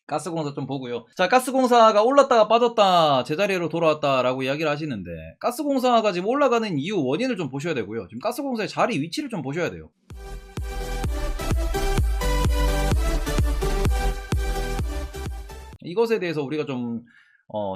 가스공사 좀 보고요. 자, 가스공사가 올랐다가 빠졌다, 제자리로 돌아왔다라고 이야기를 하시는데, 가스공사가 지금 올라가는 이유 원인을 좀 보셔야 되고요. 지금 가스공사의 자리 위치를 좀 보셔야 돼요. 이것에 대해서 우리가 좀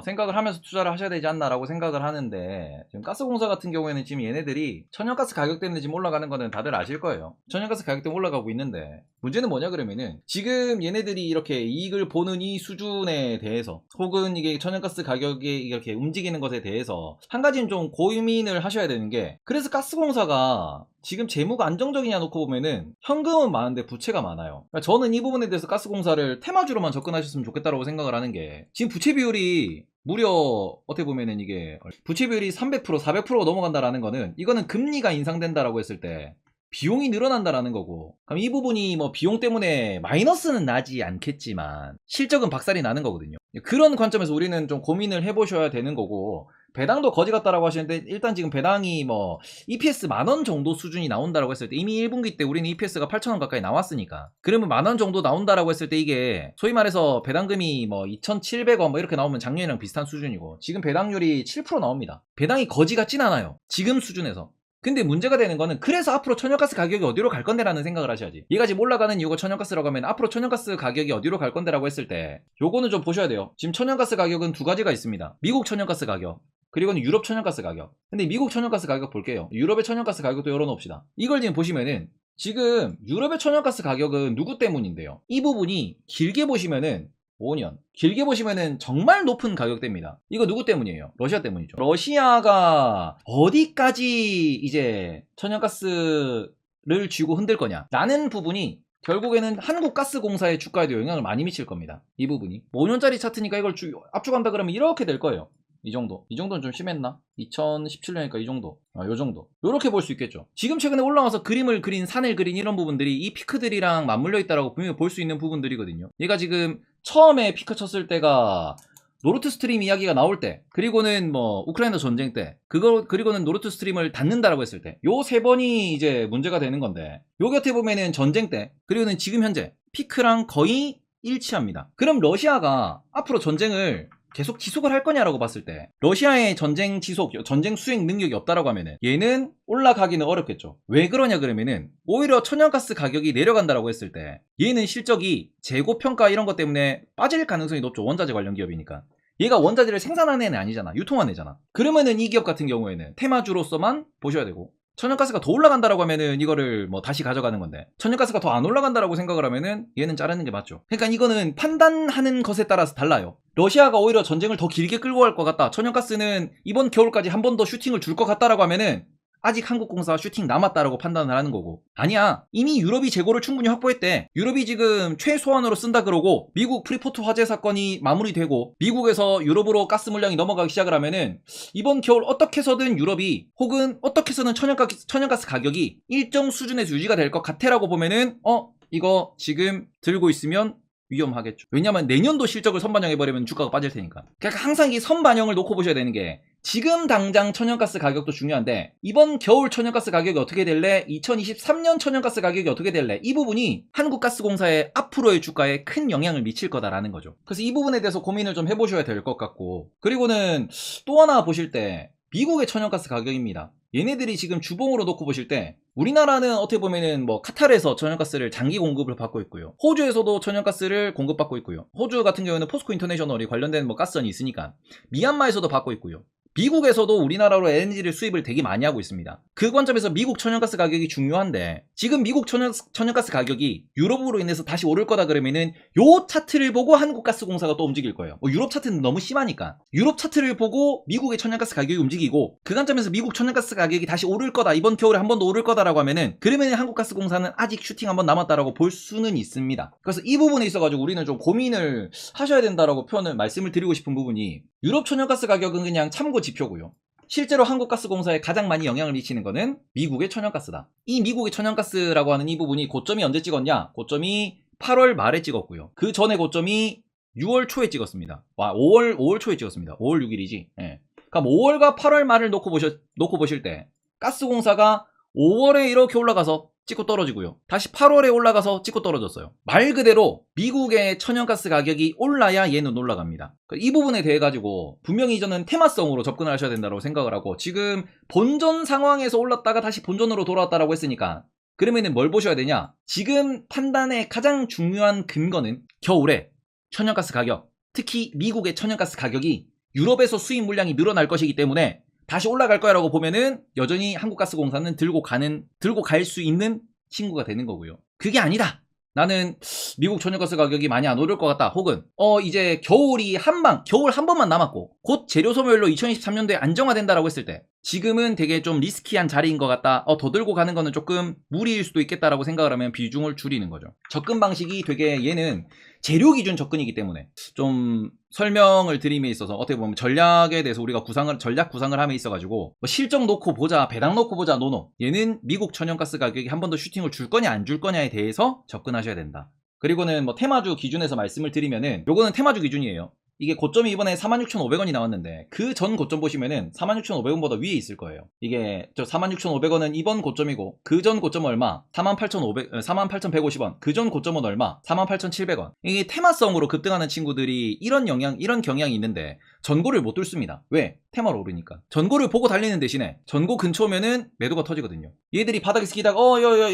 생각을 하면서 투자를 하셔야 되지 않나라고 생각을 하는데, 지금 가스공사 같은 경우에는 지금 얘네들이 천연가스 가격 때문에 지금 올라가는 거는 다들 아실 거예요. 천연가스 가격 때문에 올라가고 있는데, 문제는 뭐냐 그러면은, 지금 얘네들이 이렇게 이익을 보는 이 수준에 대해서, 혹은 이게 천연가스 가격이 이렇게 움직이는 것에 대해서 한 가지는 좀 고민을 하셔야 되는 게, 그래서 가스공사가 지금 재무가 안정적이냐 놓고 보면은 현금은 많은데 부채가 많아요. 그러니까 저는 이 부분에 대해서 가스공사를 테마주로만 접근하셨으면 좋겠다라고 생각을 하는 게, 지금 부채 비율이 무려 어떻게 보면은 이게 부채 비율이 300% 400%가 넘어간다라는 거는, 이거는 금리가 인상된다라고 했을 때 비용이 늘어난다라는 거고, 그럼 이 부분이 뭐 비용 때문에 마이너스는 나지 않겠지만 실적은 박살이 나는 거거든요. 그런 관점에서 우리는 좀 고민을 해보셔야 되는 거고, 배당도 거지 같다라고 하시는데, 일단 지금 배당이 뭐 EPS 10,000원 정도 수준이 나온다라고 했을 때, 이미 1분기 때 우리는 EPS가 8,000원 가까이 나왔으니까, 그러면 10,000원 정도 나온다라고 했을 때, 이게 소위 말해서 배당금이 뭐 2,700원 뭐 이렇게 나오면 작년이랑 비슷한 수준이고, 지금 배당률이 7% 나옵니다. 배당이 거지 같진 않아요, 지금 수준에서. 근데 문제가 되는 거는, 그래서 앞으로 천연가스 가격이 어디로 갈 건데 라는 생각을 하셔야지. 얘가 지금 올라가는 이유가 천연가스라고 하면, 앞으로 천연가스 가격이 어디로 갈 건데 라고 했을 때 요거는 좀 보셔야 돼요. 지금 천연가스 가격은 두 가지가 있습니다. 미국 천연가스 가격, 그리고는 유럽 천연가스 가격. 근데 미국 천연가스 가격 볼게요. 유럽의 천연가스 가격도 열어놓읍시다. 이걸 지금 보시면은, 지금 유럽의 천연가스 가격은 누구 때문인데요? 이 부분이 길게 보시면은 5년, 길게 보시면은 정말 높은 가격대입니다. 이거 누구 때문이에요? 러시아 때문이죠. 러시아가 어디까지 이제 천연가스를 쥐고 흔들 거냐 라는 부분이 결국에는 한국가스공사의 주가에도 영향을 많이 미칠 겁니다. 이 부분이 5년짜리 차트니까 이걸 압축한다 그러면 이렇게 될 거예요. 이 정도는 좀 심했나? 2017년이니까 이 정도, 요 정도, 요렇게 볼 수 있겠죠. 지금 최근에 올라와서 그림을 그린, 산을 그린 이런 부분들이 이 피크들이랑 맞물려 있다라고 분명히 볼 수 있는 부분들이거든요. 얘가 지금 처음에 피크 쳤을 때가 노르트 스트림 이야기가 나올 때, 그리고는 뭐 우크라이나 전쟁 때, 그리고는 노르트 스트림을 닫는다라고 했을 때, 요 세 번이 이제 문제가 되는 건데, 요 곁에 보면은 전쟁 때, 그리고는 지금 현재 피크랑 거의 일치합니다. 그럼 러시아가 앞으로 전쟁을 계속 지속을 할 거냐라고 봤을 때, 러시아의 전쟁 지속, 전쟁 수행 능력이 없다라고 하면은 얘는 올라가기는 어렵겠죠. 왜 그러냐 그러면은, 오히려 천연가스 가격이 내려간다라고 했을 때 얘는 실적이 재고평가 이런 것 때문에 빠질 가능성이 높죠. 원자재 관련 기업이니까. 얘가 원자재를 생산하는 애는 아니잖아, 유통하는 애잖아. 그러면은 이 기업 같은 경우에는 테마주로서만 보셔야 되고, 천연가스가 더 올라간다라고 하면은 이거를 뭐 다시 가져가는 건데, 천연가스가 더 안 올라간다라고 생각을 하면은 얘는 자르는 게 맞죠. 그러니까 이거는 판단하는 것에 따라서 달라요. 러시아가 오히려 전쟁을 더 길게 끌고 갈 것 같다, 천연가스는 이번 겨울까지 한 번 더 슈팅을 줄 것 같다라고 하면은 아직 한국공사 슈팅 남았다라고 판단을 하는 거고, 아니야, 이미 유럽이 재고를 충분히 확보했대, 유럽이 지금 최소한으로 쓴다 그러고, 미국 프리포트 화재 사건이 마무리되고 미국에서 유럽으로 가스 물량이 넘어가기 시작을 하면은 이번 겨울 어떻게 해서든 유럽이, 혹은 어떻게 해서든 천연가스 가격이 일정 수준에서 유지가 될 것 같아라고 보면은, 이거 지금 들고 있으면 위험하겠죠. 왜냐면 내년도 실적을 선반영해버리면 주가가 빠질 테니까. 그러니까 항상 이 선반영을 놓고 보셔야 되는 게, 지금 당장 천연가스 가격도 중요한데, 이번 겨울 천연가스 가격이 어떻게 될래? 2023년 천연가스 가격이 어떻게 될래? 이 부분이 한국가스공사의 앞으로의 주가에 큰 영향을 미칠 거다라는 거죠. 그래서 이 부분에 대해서 고민을 좀 해보셔야 될 것 같고, 그리고는 또 하나 보실 때 미국의 천연가스 가격입니다. 얘네들이 지금 주봉으로 놓고 보실 때, 우리나라는 어떻게 보면은 뭐 카타르에서 천연가스를 장기 공급을 받고 있고요, 호주에서도 천연가스를 공급받고 있고요, 호주 같은 경우에는 포스코 인터내셔널이 관련된 뭐 가스선이 있으니까 미얀마에서도 받고 있고요, 미국에서도 우리나라로 LNG를 수입을 되게 많이 하고 있습니다. 그 관점에서 미국 천연가스 가격이 중요한데, 지금 미국 천연가스 가격이 유럽으로 인해서 다시 오를 거다 그러면은 요 차트를 보고 한국가스공사가 또 움직일 거예요. 유럽 차트는 너무 심하니까 유럽 차트를 보고 미국의 천연가스 가격이 움직이고, 그 관점에서 미국 천연가스 가격이 다시 오를 거다, 이번 겨울에 한 번 더 오를 거다라고 하면은, 그러면 한국가스공사는 아직 슈팅 한 번 남았다라고 볼 수는 있습니다. 그래서 이 부분에 있어가지고 우리는 좀 고민을 하셔야 된다라고 말씀을 드리고 싶은 부분이, 유럽 천연가스 가격은 그냥 참고 지표고요, 실제로 한국가스공사에 가장 많이 영향을 미치는 거는 미국의 천연가스다. 이 미국의 천연가스라고 하는 이 부분이 고점이 언제 찍었냐? 고점이 8월 말에 찍었고요, 그 전에 고점이 6월 초에 찍었습니다. 5월 초에 찍었습니다. 5월 6일이지. 예. 그럼 5월과 8월 말을 놓고 보실 때, 가스공사가 5월에 이렇게 올라가서 찍고 떨어지고요. 다시 8월에 올라가서 찍고 떨어졌어요. 말 그대로 미국의 천연가스 가격이 올라야 얘는 올라갑니다. 이 부분에 대해 가지고 분명히 저는 테마성으로 접근을 하셔야 된다고 생각을 하고, 지금 본전 상황에서 올랐다가 다시 본전으로 돌아왔다라고 했으니까 그러면은 뭘 보셔야 되냐? 지금 판단의 가장 중요한 근거는 겨울에 천연가스 가격, 특히 미국의 천연가스 가격이 유럽에서 수입 물량이 늘어날 것이기 때문에 다시 올라갈 거야라고 보면은 여전히 한국가스공사는 들고 갈 수 있는 친구가 되는 거고요. 그게 아니다, 나는 미국 천연가스 가격이 많이 안 오를 것 같다, 혹은 이제 겨울 한 번만 남았고 곧 재료 소멸로 2023년도에 안정화된다라고 했을 때 지금은 되게 좀 리스키한 자리인 것 같다, 더 들고 가는 거는 조금 무리일 수도 있겠다라고 생각을 하면 비중을 줄이는 거죠. 접근 방식이 되게 얘는 재료 기준 접근이기 때문에 좀 설명을 드림에 있어서 어떻게 보면 전략에 대해서 우리가 전략 구상을 함에 있어가지고 뭐 실적 놓고 보자, 배당 놓고 보자, 노노. 얘는 미국 천연가스 가격이 한 번 더 슈팅을 줄 거냐 안 줄 거냐에 대해서 접근하셔야 된다. 그리고는 뭐 테마주 기준에서 말씀을 드리면은 요거는 테마주 기준이에요. 이게 고점이 이번에 46,500원이 나왔는데 그 전 고점 보시면은 46,500원보다 위에 있을 거예요. 이게 46,500원은 이번 고점이고 그 전 고점은 얼마? 48,150원. 그 전 고점은 얼마? 48,700원. 이게 테마성으로 급등하는 친구들이 이런 경향이 있는데 전고를 못 뚫습니다. 왜? 테마로 오르니까. 전고를 보고 달리는 대신에 전고 근처면은 매도가 터지거든요. 얘들이 바닥에 스키다가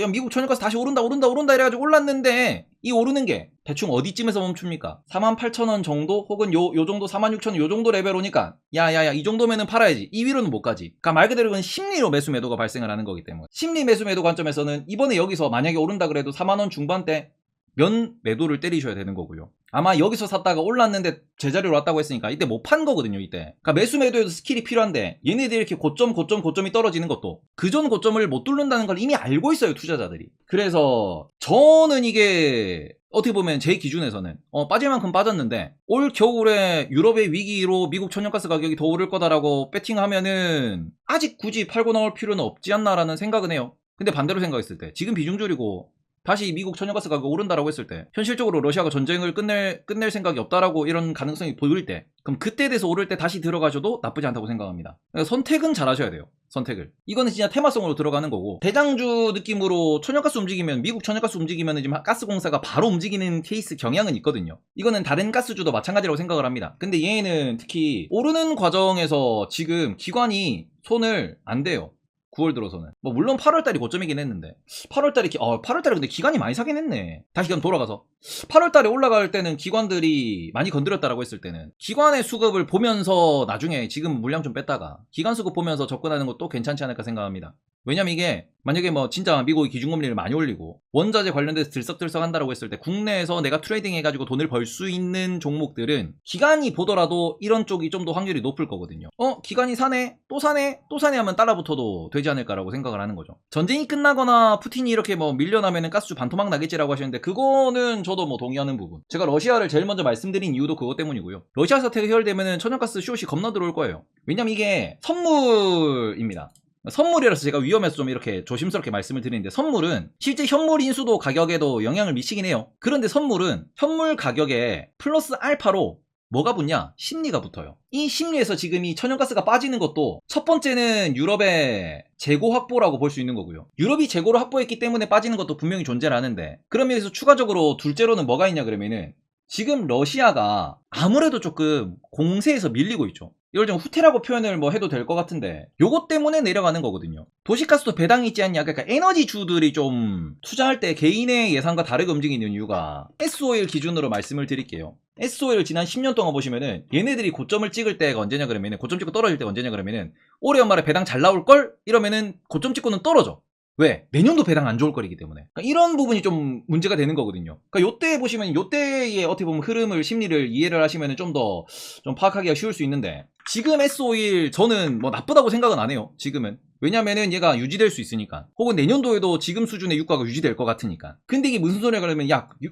야 미국 천연가스 다시 오른다 이래가지고 올랐는데 이 오르는 게 대충 어디쯤에서 멈춥니까? 48,000원 정도 혹은 요 정도 46,000원 요 정도 레벨 오니까 야야야 이 정도면은 팔아야지, 이 위로는 못 가지. 그러니까 말 그대로 그건 심리로 매수 매도가 발생을 하는 거기 때문에 심리 매수 매도 관점에서는 이번에 여기서 만약에 오른다 그래도 40,000원 중반대 면 매도를 때리셔야 되는 거고요. 아마 여기서 샀다가 올랐는데 제자리로 왔다고 했으니까 이때 못 판 거거든요, 이때. 그러니까 매수 매도에도 스킬이 필요한데 얘네들이 이렇게 고점이 떨어지는 것도 그전 고점을 못 뚫는다는 걸 이미 알고 있어요, 투자자들이. 그래서 저는 이게 어떻게 보면 제 기준에서는 빠질 만큼 빠졌는데 올 겨울에 유럽의 위기로 미국 천연가스 가격이 더 오를 거다라고 배팅하면은 아직 굳이 팔고 나올 필요는 없지 않나라는 생각은 해요. 근데 반대로 생각했을 때 지금 비중 줄이고 다시 미국 천연가스 가격 오른다라고 했을 때 현실적으로 러시아가 전쟁을 끝낼 생각이 없다라고 이런 가능성이 보일 때 그럼 그때에 대해서 오를 때 다시 들어가셔도 나쁘지 않다고 생각합니다. 그러니까 선택은 잘 하셔야 돼요. 선택을. 이거는 진짜 테마성으로 들어가는 거고, 대장주 느낌으로 천연가스 움직이면 미국 천연가스 움직이면 지금 가스공사가 바로 움직이는 케이스 경향은 있거든요. 이거는 다른 가스주도 마찬가지라고 생각을 합니다. 근데 얘는 특히 오르는 과정에서 지금 기관이 손을 안 대요. 9월 들어서는. 뭐 물론 8월달이 고점이긴 했는데 8월달에 근데 기관이 많이 사긴 했네. 다시 그럼 돌아가서 8월달에 올라갈 때는 기관들이 많이 건드렸다라고 했을 때는 기관의 수급을 보면서 나중에 지금 물량 좀 뺐다가 기관 수급 보면서 접근하는 것도 괜찮지 않을까 생각합니다. 왜냐면 이게 만약에 뭐 진짜 미국이 기준금리를 많이 올리고 원자재 관련돼서 들썩들썩 한다라고 했을 때 국내에서 내가 트레이딩 해가지고 돈을 벌 수 있는 종목들은 기관이 보더라도 이런 쪽이 좀 더 확률이 높을 거거든요. 기관이 사네? 또 사네 하면 따라붙어도 되지 않을까라고 생각을 하는 거죠. 전쟁이 끝나거나 푸틴이 이렇게 뭐 밀려나면은 가스주 반토막 나겠지라고 하시는데 그거는 저도 뭐 동의하는 부분. 제가 러시아를 제일 먼저 말씀드린 이유도 그것 때문이고요. 러시아 사태가 해결되면은 천연가스 숏이 겁나 들어올 거예요. 왜냐면 이게 선물입니다. 선물이라서 제가 위험해서 좀 이렇게 조심스럽게 말씀을 드리는데, 선물은 실제 현물 인수도 가격에도 영향을 미치긴 해요. 그런데 선물은 현물 가격에 플러스 알파로 뭐가 붙냐? 심리가 붙어요. 이 심리에서 지금 이 천연가스가 빠지는 것도 첫 번째는 유럽의 재고 확보라고 볼 수 있는 거고요. 유럽이 재고를 확보했기 때문에 빠지는 것도 분명히 존재를 하는데, 그런 면에서 추가적으로 둘째로는 뭐가 있냐 그러면은 지금 러시아가 아무래도 조금 공세에서 밀리고 있죠. 이걸 좀 후퇴라고 표현을 뭐 해도 될 것 같은데 요것 때문에 내려가는 거거든요. 도시가스도 배당이 있지 않냐. 그러니까 에너지주들이 좀 투자할 때 개인의 예상과 다르게 움직이는 이유가, S-오일 기준으로 말씀을 드릴게요. S-오일 지난 10년 동안 보시면은 얘네들이 고점을 찍을 때가 언제냐 그러면은, 고점 찍고 떨어질 때가 언제냐 그러면은 올해 연말에 배당 잘 나올걸? 이러면은 고점 찍고는 떨어져. 왜? 내년도 배당 안 좋을 거리기 때문에. 그러니까 이런 부분이 좀 문제가 되는 거거든요. 그러니까 요때 보시면 요때의 어떻게 보면 흐름을, 심리를 이해를 하시면 좀 더 좀 파악하기가 쉬울 수 있는데, 지금 S-오일 저는 뭐 나쁘다고 생각은 안 해요. 지금은. 왜냐면은 얘가 유지될 수 있으니까. 혹은 내년도에도 지금 수준의 유가가 유지될 것 같으니까. 근데 이게 무슨 소리야 그러면,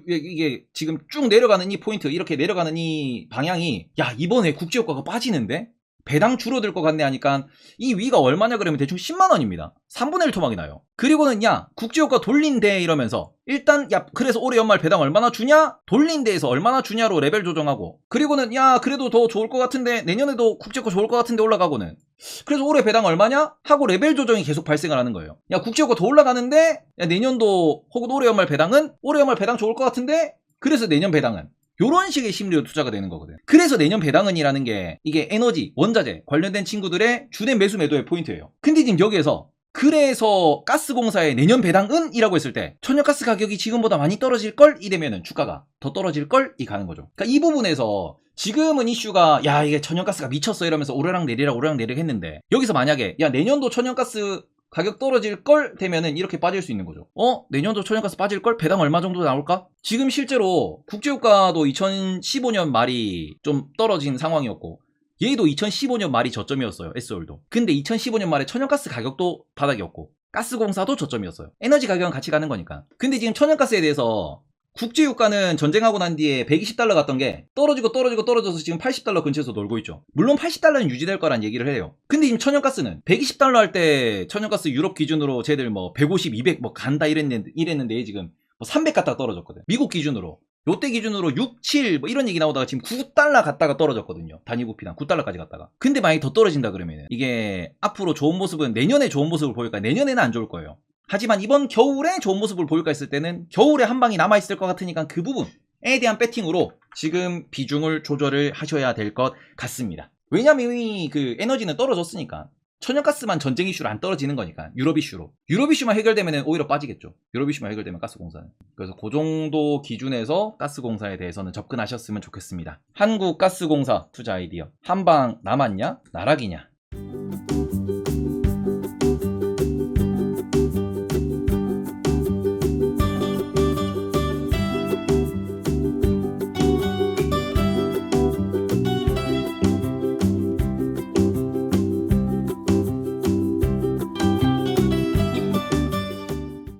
이게 지금 쭉 내려가는 이 포인트, 이렇게 내려가는 이 방향이, 이번에 국제유가가 빠지는데? 배당 줄어들 것 같네 하니까 이 위가 얼마냐 그러면 대충 10만원입니다. 3분의 1 토막이 나요. 그리고는 야 국제유가 돌린대 이러면서 일단 야 그래서 올해 연말 배당 얼마나 주냐? 돌린대에서 얼마나 주냐로 레벨 조정하고, 그리고는 야 그래도 더 좋을 것 같은데 내년에도 국제유가 좋을 것 같은데 올라가고는, 그래서 올해 배당 얼마냐? 하고 레벨 조정이 계속 발생을 하는 거예요. 야 국제유가 더 올라가는데 야 내년도 혹은 올해 연말 배당은 올해 연말 배당 좋을 것 같은데 그래서 내년 배당은, 요런 식의 심리로 투자가 되는 거거든. 그래서 내년 배당은이라는 게 이게 에너지, 원자재 관련된 친구들의 주된 매수 매도의 포인트예요. 근데 지금 여기에서 그래서 가스공사의 내년 배당은이라고 했을 때 천연가스 가격이 지금보다 많이 떨어질걸? 이되면은 주가가 더 떨어질걸? 이 가는 거죠. 그러니까 이 부분에서 지금은 이슈가 야 이게 천연가스가 미쳤어 이러면서 오르락 내리락 했는데, 여기서 만약에 야 내년도 천연가스 가격 떨어질 걸 되면은 이렇게 빠질 수 있는 거죠. 내년도 천연가스 빠질 걸? 배당 얼마 정도 나올까? 지금 실제로 국제유가도 2015년 말이 좀 떨어진 상황이었고 얘도 2015년 말이 저점이었어요. S올도. 근데 2015년 말에 천연가스 가격도 바닥이었고 가스공사도 저점이었어요. 에너지 가격은 같이 가는 거니까. 근데 지금 천연가스에 대해서 국제유가는 전쟁하고 난 뒤에 120달러 갔던 게 떨어져서 지금 80달러 근처에서 놀고 있죠. 물론 80달러는 유지될 거란 얘기를 해요. 근데 지금 천연가스는 120달러 할 때 천연가스 유럽 기준으로 쟤들 뭐 150, 200 뭐 간다 이랬는데 지금 뭐 300 갔다가 떨어졌거든. 미국 기준으로. 요때 기준으로 6, 7 뭐 이런 얘기 나오다가 지금 9달러 갔다가 떨어졌거든요. 단위 부피당 9달러까지 갔다가. 근데 만약에 더 떨어진다 그러면은 이게 앞으로 좋은 모습은 내년에 좋은 모습을 보일까? 내년에는 안 좋을 거예요. 하지만 이번 겨울에 좋은 모습을 보일까 했을 때는 겨울에 한 방이 남아있을 것 같으니까 그 부분에 대한 배팅으로 지금 비중을 조절을 하셔야 될 것 같습니다. 왜냐면 이미 그 에너지는 떨어졌으니까. 천연가스만 전쟁 이슈로 안 떨어지는 거니까. 유럽 이슈만 해결되면 오히려 빠지겠죠. 유럽 이슈만 해결되면 가스공사는. 그래서 그 정도 기준에서 가스공사에 대해서는 접근하셨으면 좋겠습니다. 한국가스공사 투자 아이디어. 한 방 남았냐? 나락이냐?